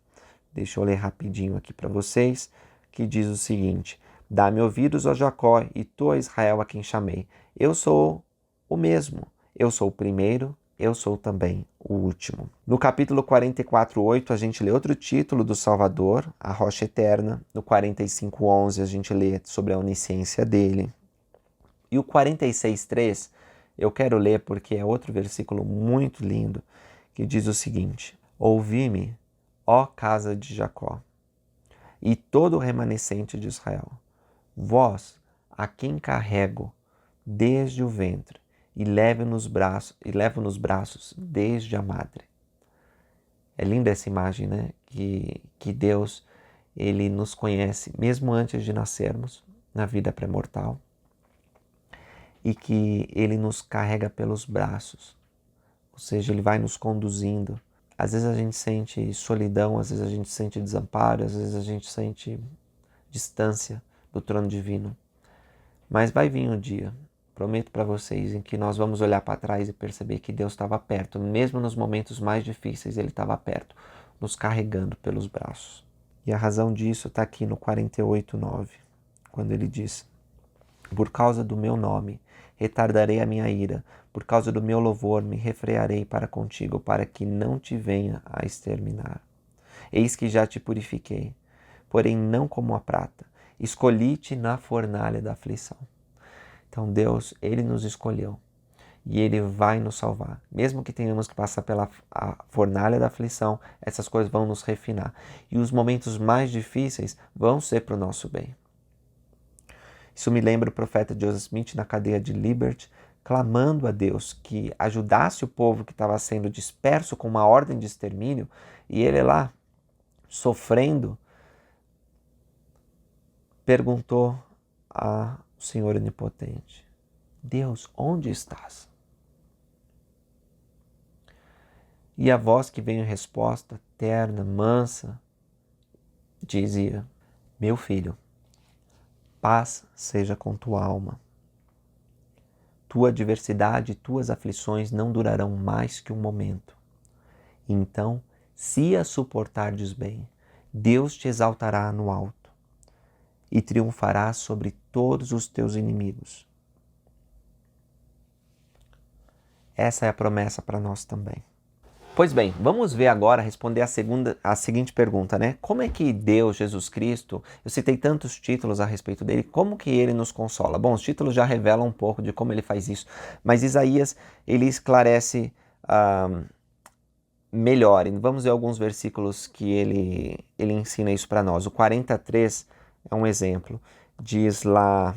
Deixa eu ler rapidinho aqui para vocês, que diz o seguinte: Dá-me ouvidos, ó Jacó, e tu, ó Israel, a quem chamei. Eu sou o mesmo. Eu sou o primeiro, eu sou também o último. No capítulo 44:8, a gente lê outro título do Salvador, a rocha eterna. No 45:11, a gente lê sobre a onisciência dele. E o 46:3, eu quero ler porque é outro versículo muito lindo, que diz o seguinte: Ouvi-me, ó casa de Jacó, e todo o remanescente de Israel, vós, a quem carrego desde o ventre, e levo nos braços desde a madre. É linda essa imagem, né? Que Deus, ele nos conhece mesmo antes de nascermos na vida pré-mortal e que ele nos carrega pelos braços. Ou seja, ele vai nos conduzindo. Às vezes a gente sente solidão, às vezes a gente sente desamparo, às vezes a gente sente distância do trono divino. Mas vai vir um dia, prometo para vocês, em que nós vamos olhar para trás e perceber que Deus estava perto. Mesmo nos momentos mais difíceis, ele estava perto, nos carregando pelos braços. E a razão disso está aqui no 48:9, quando ele diz: Por causa do meu nome, retardarei a minha ira. Por causa do meu louvor me refrearei para contigo, para que não te venha a exterminar. Eis que já te purifiquei, porém não como a prata. Escolhi-te na fornalha da aflição. Então Deus, Ele nos escolheu e Ele vai nos salvar. Mesmo que tenhamos que passar pela fornalha da aflição, essas coisas vão nos refinar. E os momentos mais difíceis vão ser para o nosso bem. Isso me lembra o profeta Joseph Smith na cadeia de Liberty, clamando a Deus que ajudasse o povo que estava sendo disperso com uma ordem de extermínio, e ele lá, sofrendo, perguntou ao Senhor Onipotente: Deus, onde estás? E a voz que veio em resposta, terna, mansa, dizia: meu filho, paz seja com tua alma. Tua adversidade e tuas aflições não durarão mais que um momento. Então, se as suportardes bem, Deus te exaltará no alto e triunfarás sobre todos os teus inimigos. Essa é a promessa para nós também. Pois bem, vamos ver agora, responder a seguinte pergunta, né? Como é que Deus, Jesus Cristo, eu citei tantos títulos a respeito dele, como que ele nos consola? Bom, os títulos já revelam um pouco de como ele faz isso, mas Isaías, ele esclarece melhor. Vamos ver alguns versículos que ele ensina isso para nós. O 43 é um exemplo. Diz lá,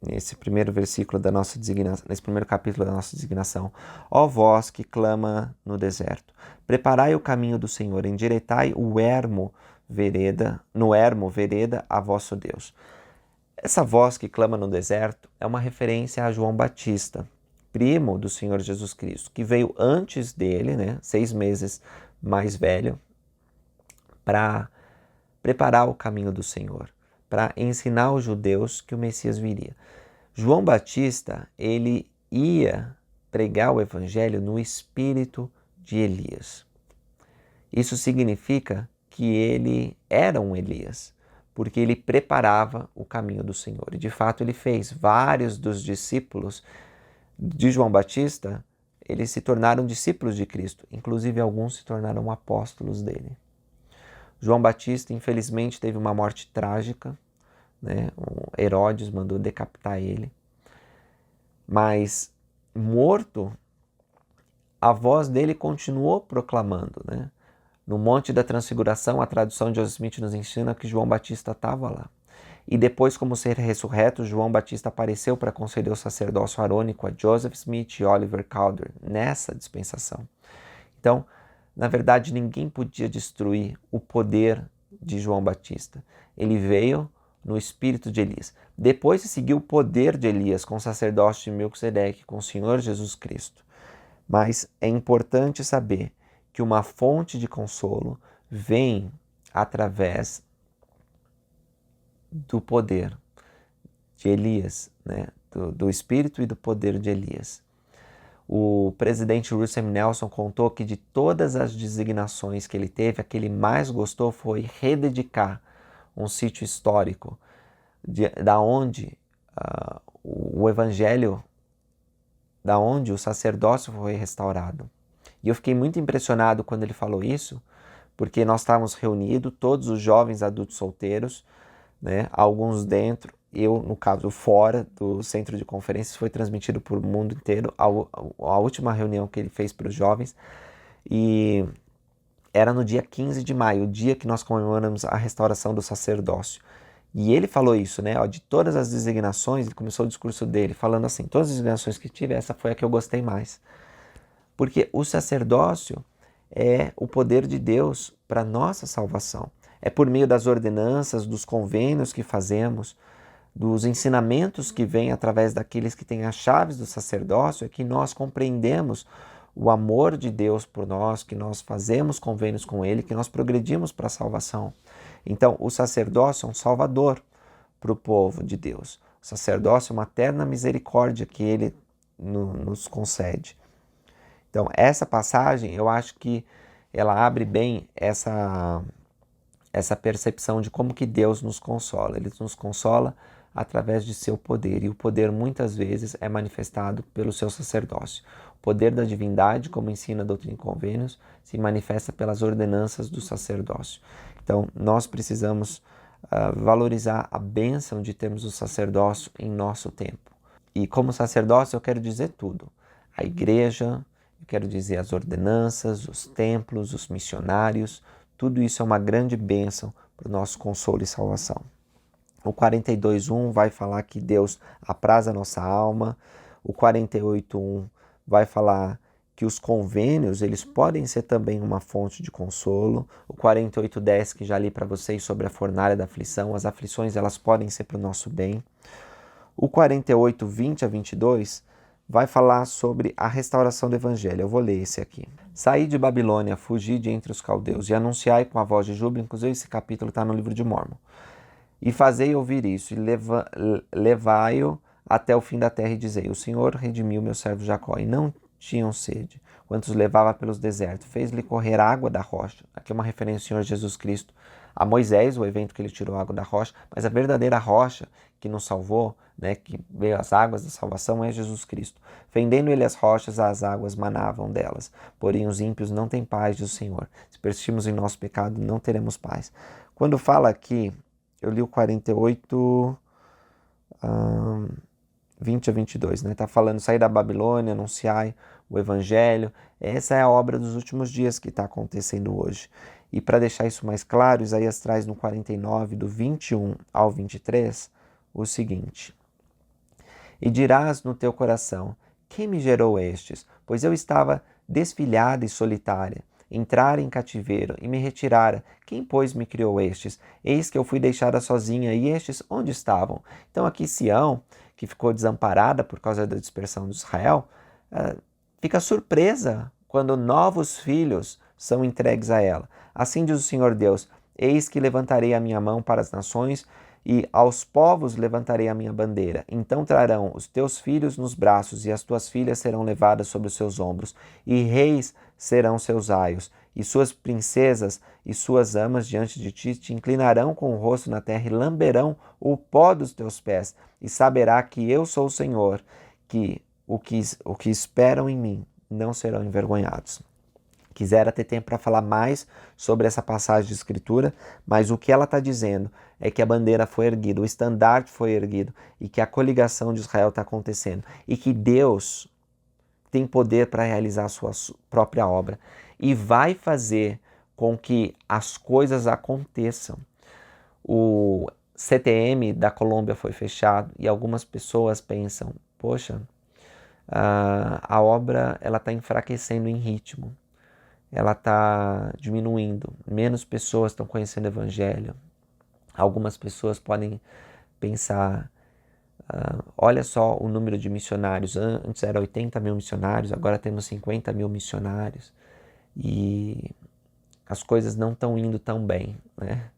nesse primeiro versículo da nossa designação, nesse primeiro capítulo da nossa designação: ó vós que clama no deserto, preparai o caminho do Senhor, endireitai no ermo vereda a vosso Deus. Essa voz que clama no deserto é uma referência a João Batista, primo do Senhor Jesus Cristo, que veio antes dele, né, 6 meses mais velho, para preparar o caminho do Senhor, para ensinar os judeus que o Messias viria. João Batista, ele ia pregar o evangelho no espírito de Elias. Isso significa que ele era um Elias, porque ele preparava o caminho do Senhor. E de fato ele fez. Vários dos discípulos de João Batista, eles se tornaram discípulos de Cristo. Inclusive alguns se tornaram apóstolos dele. João Batista, infelizmente, teve uma morte trágica, né? Herodes mandou decapitar ele. Mas morto, a voz dele continuou proclamando, né? No Monte da Transfiguração, a tradução de Joseph Smith nos ensina que João Batista estava lá. E depois, como ser ressurreto, João Batista apareceu para conceder o sacerdócio arônico a Joseph Smith e Oliver Cowdery nessa dispensação. Então, na verdade, ninguém podia destruir o poder de João Batista. Ele veio no espírito de Elias. Depois se seguiu o poder de Elias com o sacerdócio de Melquisedeque, com o Senhor Jesus Cristo. Mas é importante saber que uma fonte de consolo vem através do poder de Elias, né? do espírito e do poder de Elias. O presidente Russell Nelson contou que de todas as designações que ele teve, a que ele mais gostou foi rededicar um sítio histórico da onde o evangelho, da onde o sacerdócio foi restaurado. E eu fiquei muito impressionado quando ele falou isso, porque nós estávamos reunidos, todos os jovens adultos solteiros, né, alguns dentro, eu, no caso, fora do centro de conferências, foi transmitido para o mundo inteiro, a última reunião que ele fez para os jovens, e era no dia 15 de maio, o dia que nós comemoramos a restauração do sacerdócio. E ele falou isso, né, de todas as designações, ele começou o discurso dele falando assim: todas as designações que tive, essa foi a que eu gostei mais. Porque o sacerdócio é o poder de Deus para nossa salvação. É por meio das ordenanças, dos convênios que fazemos, dos ensinamentos que vêm através daqueles que têm as chaves do sacerdócio, é que nós compreendemos o amor de Deus por nós, que nós fazemos convênios com Ele, que nós progredimos para a salvação. Então, o sacerdócio é um salvador para o povo de Deus. O sacerdócio é uma eterna misericórdia que Ele nos concede. Então, essa passagem, eu acho que ela abre bem essa percepção de como que Deus nos consola. Ele nos consola através de seu poder, e o poder muitas vezes é manifestado pelo seu sacerdócio. O poder da divindade, como ensina a doutrina e convênios, se manifesta pelas ordenanças do sacerdócio. Então, nós precisamos valorizar a bênção de termos o sacerdócio em nosso tempo. E como sacerdócio eu quero dizer tudo. A igreja, eu quero dizer as ordenanças, os templos, os missionários, tudo isso é uma grande bênção para o nosso consolo e salvação. O 42.1 vai falar que Deus apraz a nossa alma. O 48.1 vai falar que os convênios eles podem ser também uma fonte de consolo. O 48.10 que já li para vocês sobre a fornalha da aflição, as aflições elas podem ser para o nosso bem. O 48.20 a 22 vai falar sobre a restauração do evangelho. Eu vou ler esse aqui. Saí de Babilônia, fugi de entre os caldeus e anunciai com a voz de júbilo, inclusive esse capítulo está no livro de Mórmon. E fazei ouvir isso, e levai-o até o fim da terra, e dizei: o Senhor redimiu meu servo Jacó, e não tinham sede, quantos levava pelos desertos, fez-lhe correr água da rocha. Aqui é uma referência ao Senhor Jesus Cristo, a Moisés, o evento que ele tirou água da rocha, mas a verdadeira rocha que nos salvou, né, que veio as águas da salvação, é Jesus Cristo. Fendendo ele as rochas, as águas manavam delas. Porém os ímpios não têm paz, diz o Senhor. Se persistirmos em nosso pecado, não teremos paz. Quando fala aqui, eu li o 48, 20 a 22, né? Tá falando, sair da Babilônia, anunciai o Evangelho. Essa é a obra dos últimos dias que está acontecendo hoje. E para deixar isso mais claro, Isaías traz no 49, do 21 ao 23, o seguinte: e dirás no teu coração, quem me gerou estes? Pois eu estava desfilhada e solitária, entrara em cativeiro e me retirara. Quem, pois, me criou estes? Eis que eu fui deixada sozinha, e estes onde estavam? Então aqui Sião, que ficou desamparada por causa da dispersão de Israel, fica surpresa quando novos filhos são entregues a ela. Assim diz o Senhor Deus: eis que levantarei a minha mão para as nações, e aos povos levantarei a minha bandeira. Então trarão os teus filhos nos braços, e as tuas filhas serão levadas sobre os seus ombros, e reis serão seus aios, e suas princesas e suas amas diante de ti te inclinarão com o rosto na terra, e lamberão o pó dos teus pés, e saberá que eu sou o Senhor, que o que esperam em mim não serão envergonhados. Quisera ter tempo para falar mais sobre essa passagem de escritura, mas o que ela está dizendo é que a bandeira foi erguida, o estandarte foi erguido, e que a coligação de Israel está acontecendo, e que Deus tem poder para realizar a sua própria obra, e vai fazer com que as coisas aconteçam. O CTM da Colômbia foi fechado, e algumas pessoas pensam, poxa, a obra está enfraquecendo em ritmo. Ela está diminuindo, menos pessoas estão conhecendo o Evangelho. Algumas pessoas podem pensar, olha só o número de missionários, antes era 80 mil missionários, agora temos 50 mil missionários, e as coisas não estão indo tão bem, né?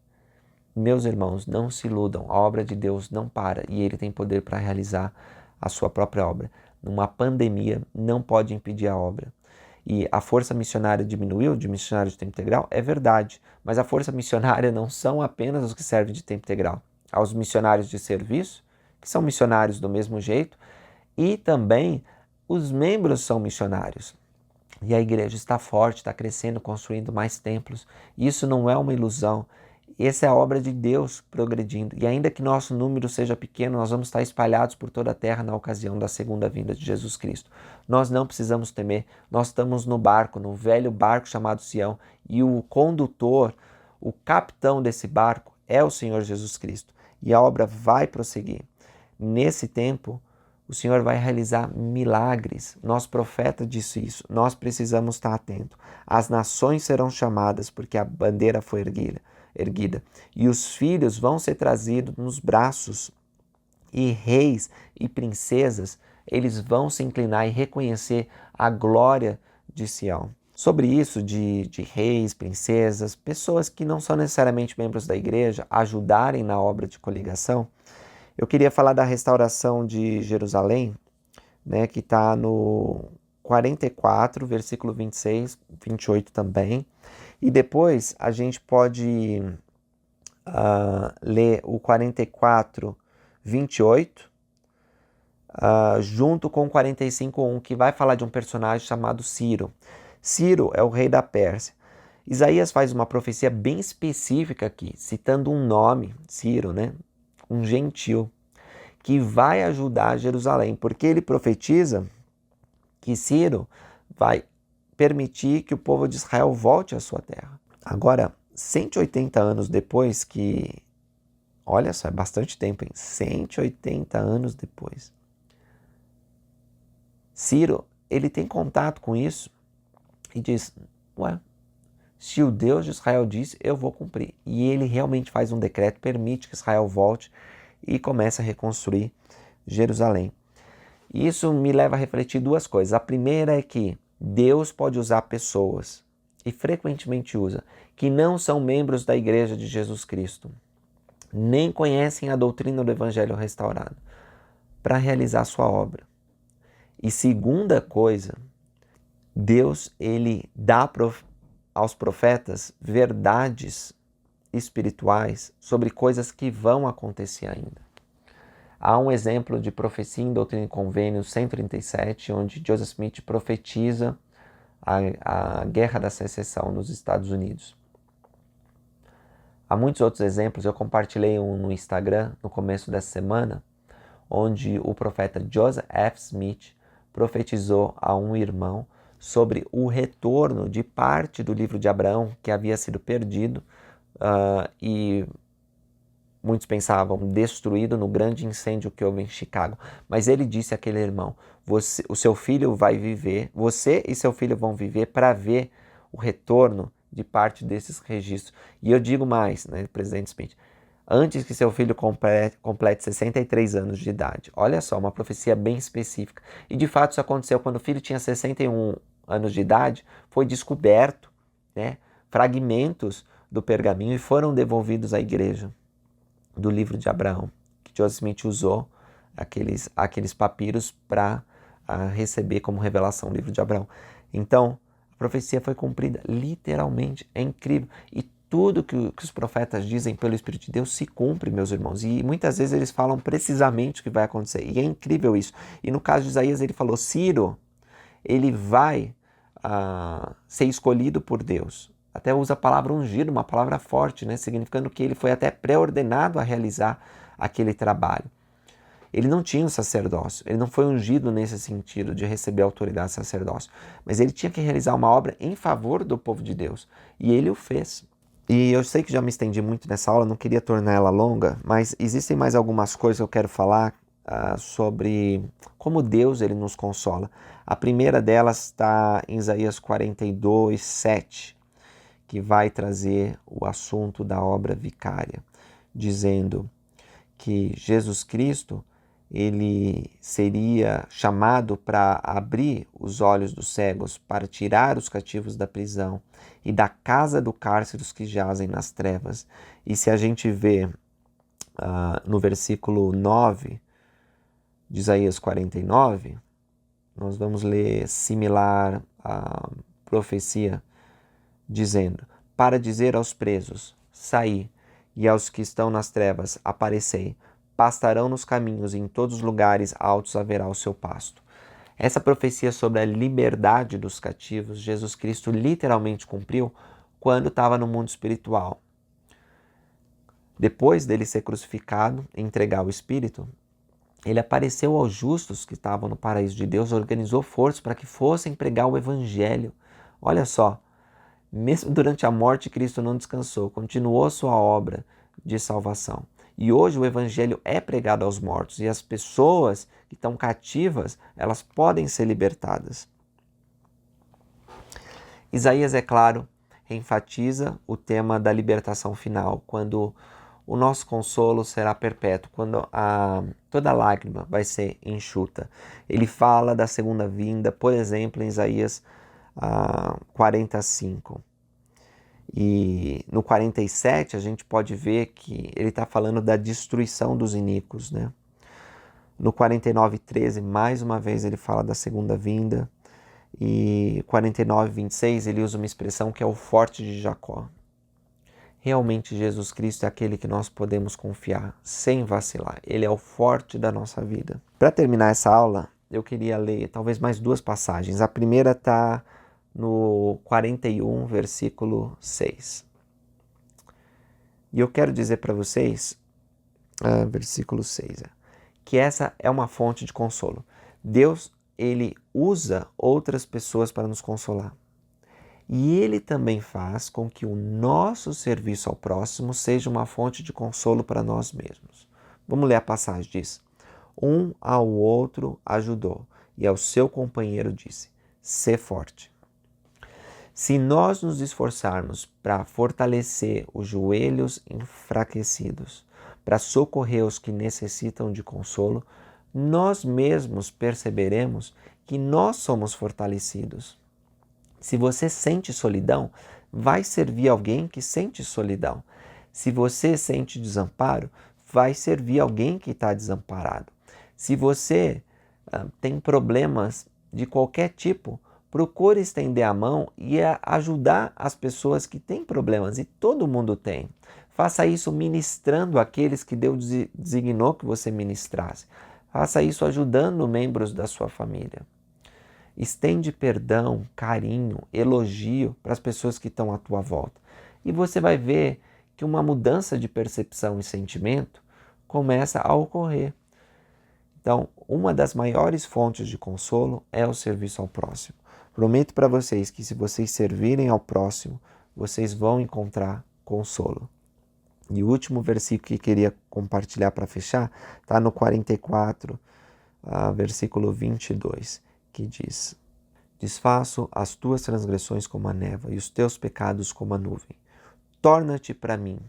Meus irmãos, não se iludam, a obra de Deus não para, e Ele tem poder para realizar a sua própria obra. Uma pandemia não pode impedir a obra. E a força missionária diminuiu de missionários de tempo integral? É verdade, mas a força missionária não são apenas os que servem de tempo integral. Há os missionários de serviço, que são missionários do mesmo jeito, e também os membros são missionários. E a igreja está forte, está crescendo, construindo mais templos. Isso não é uma ilusão. Essa é a obra de Deus progredindo. E ainda que nosso número seja pequeno, nós vamos estar espalhados por toda a terra na ocasião da segunda vinda de Jesus Cristo. Nós não precisamos temer. Nós estamos no barco, no velho barco chamado Sião. E o condutor, o capitão desse barco é o Senhor Jesus Cristo. E a obra vai prosseguir. Nesse tempo, o Senhor vai realizar milagres. Nosso profeta disse isso. Nós precisamos estar atentos. As nações serão chamadas porque a bandeira foi erguida, e os filhos vão ser trazidos nos braços, e reis e princesas, eles vão se inclinar e reconhecer a glória de Sião. Sobre isso de reis, princesas, pessoas que não são necessariamente membros da igreja, ajudarem na obra de coligação, eu queria falar da restauração de Jerusalém, né, que está no 44, versículo 26, 28 também. E depois a gente pode ler o 44, 28, junto com 45:1, que vai falar de um personagem chamado Ciro. Ciro é o rei da Pérsia. Isaías faz uma profecia bem específica aqui, citando um nome, Ciro, né? Um gentil, que vai ajudar Jerusalém, porque ele profetiza que Ciro vai permitir que o povo de Israel volte à sua terra. Agora, 180 anos depois que... Olha só, é bastante tempo, hein? 180 anos depois. Ciro, ele tem contato com isso e diz, ué, se o Deus de Israel diz, eu vou cumprir. E ele realmente faz um decreto, permite que Israel volte e comece a reconstruir Jerusalém. E isso me leva a refletir duas coisas. A primeira é que Deus pode usar pessoas, e frequentemente usa, que não são membros da Igreja de Jesus Cristo, nem conhecem a doutrina do Evangelho restaurado, para realizar sua obra. E segunda coisa, Deus ele dá aos profetas verdades espirituais sobre coisas que vão acontecer ainda. Há um exemplo de profecia em Doutrina e Convênios 137, onde Joseph Smith profetiza a Guerra da Secessão nos Estados Unidos. Há muitos outros exemplos, eu compartilhei um no Instagram no começo dessa semana, onde o profeta Joseph F. Smith profetizou a um irmão sobre o retorno de parte do livro de Abraão que havia sido perdido e muitos pensavam destruído no grande incêndio que houve em Chicago. Mas ele disse àquele irmão, o seu filho vai viver, você e seu filho vão viver para ver o retorno de parte desses registros. E eu digo mais, né, presidente Smith, antes que seu filho complete 63 anos de idade. Olha só, uma profecia bem específica. E de fato isso aconteceu quando o filho tinha 61 anos de idade, foi descoberto, né, fragmentos do pergaminho e foram devolvidos à igreja do livro de Abraão, que Joseph Smith usou aqueles papiros para receber como revelação o livro de Abraão. Então, a profecia foi cumprida literalmente, é incrível. E tudo que os profetas dizem pelo Espírito de Deus se cumpre, meus irmãos. E muitas vezes eles falam precisamente o que vai acontecer. E é incrível isso. E no caso de Isaías, ele falou, Ciro, ele vai ser escolhido por Deus. Até usa a palavra ungido, uma palavra forte, né? Significando que ele foi até pré-ordenado a realizar aquele trabalho. Ele não tinha um sacerdócio, ele não foi ungido nesse sentido de receber a autoridade sacerdócio, mas ele tinha que realizar uma obra em favor do povo de Deus. E ele o fez. E eu sei que já me estendi muito nessa aula, não queria tornar ela longa, mas existem mais algumas coisas que eu quero falar sobre como Deus ele nos consola. A primeira delas está em Isaías 42, 7, que vai trazer o assunto da obra vicária, dizendo que Jesus Cristo ele seria chamado para abrir os olhos dos cegos, para tirar os cativos da prisão e da casa do cárcere os que jazem nas trevas. E se a gente vê no versículo 9 de Isaías 49, nós vamos ler similar à profecia, dizendo, para dizer aos presos, saí, e aos que estão nas trevas, aparecei, pastarão nos caminhos e em todos os lugares altos haverá o seu pasto. Essa profecia sobre a liberdade dos cativos, Jesus Cristo literalmente cumpriu quando estava no mundo espiritual. Depois dele ser crucificado e entregar o Espírito, ele apareceu aos justos que estavam no paraíso de Deus, organizou forças para que fossem pregar o Evangelho. Olha só, mesmo durante a morte, Cristo não descansou, continuou sua obra de salvação. E hoje o Evangelho é pregado aos mortos e as pessoas que estão cativas, elas podem ser libertadas. Isaías, é claro, enfatiza o tema da libertação final, quando o nosso consolo será perpétuo, quando toda lágrima vai ser enxuta. Ele fala da segunda vinda, por exemplo, em Isaías 45. E no 47 a gente pode ver que ele está falando da destruição dos iníquos, né? No 49:13, mais uma vez ele fala da segunda vinda. E 49:26 ele usa uma expressão que é o forte de Jacó. Realmente Jesus Cristo é aquele que nós podemos confiar sem vacilar. Ele é o forte da nossa vida. Para terminar essa aula, eu queria ler talvez mais 2 passagens. A primeira está no 41, versículo 6. E eu quero dizer para vocês, versículo 6, que essa é uma fonte de consolo. Deus, ele usa outras pessoas para nos consolar. E ele também faz com que o nosso serviço ao próximo seja uma fonte de consolo para nós mesmos. Vamos ler a passagem, diz: um ao outro ajudou, e ao seu companheiro disse: sê forte. Se nós nos esforçarmos para fortalecer os joelhos enfraquecidos, para socorrer os que necessitam de consolo, nós mesmos perceberemos que nós somos fortalecidos. Se você sente solidão, vai servir alguém que sente solidão. Se você sente desamparo, vai servir alguém que está desamparado. Se você tem problemas de qualquer tipo, procure estender a mão e ajudar as pessoas que têm problemas, e todo mundo tem. Faça isso ministrando aqueles que Deus designou que você ministrasse. Faça isso ajudando membros da sua família. Estende perdão, carinho, elogio para as pessoas que estão à tua volta. E você vai ver que uma mudança de percepção e sentimento começa a ocorrer. Então, uma das maiores fontes de consolo é o serviço ao próximo. Prometo para vocês que se vocês servirem ao próximo, vocês vão encontrar consolo. E o último versículo que queria compartilhar para fechar está no 44, versículo 22, que diz: desfaço as tuas transgressões como a névoa e os teus pecados como a nuvem. Torna-te para mim,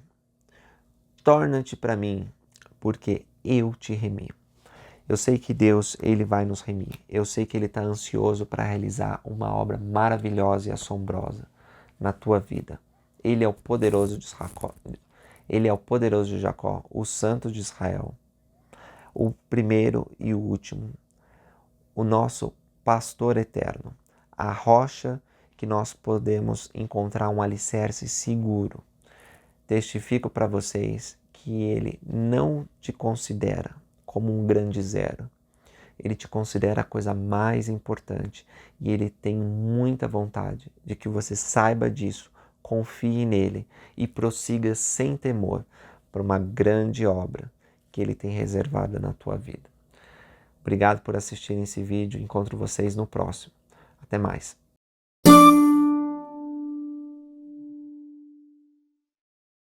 porque eu te remi. Eu sei que Deus, ele vai nos remir. Eu sei que ele está ansioso para realizar uma obra maravilhosa e assombrosa na tua vida. Ele é o poderoso de Jacó. Ele é o poderoso de Jacó, o santo de Israel, o primeiro e o último, o nosso pastor eterno, a rocha que nós podemos encontrar um alicerce seguro. Testifico para vocês que ele não te considera como um grande zero. Ele te considera a coisa mais importante e ele tem muita vontade de que você saiba disso, confie nele e prossiga sem temor para uma grande obra que ele tem reservada na tua vida. Obrigado por assistirem esse vídeo. Encontro vocês no próximo. Até mais.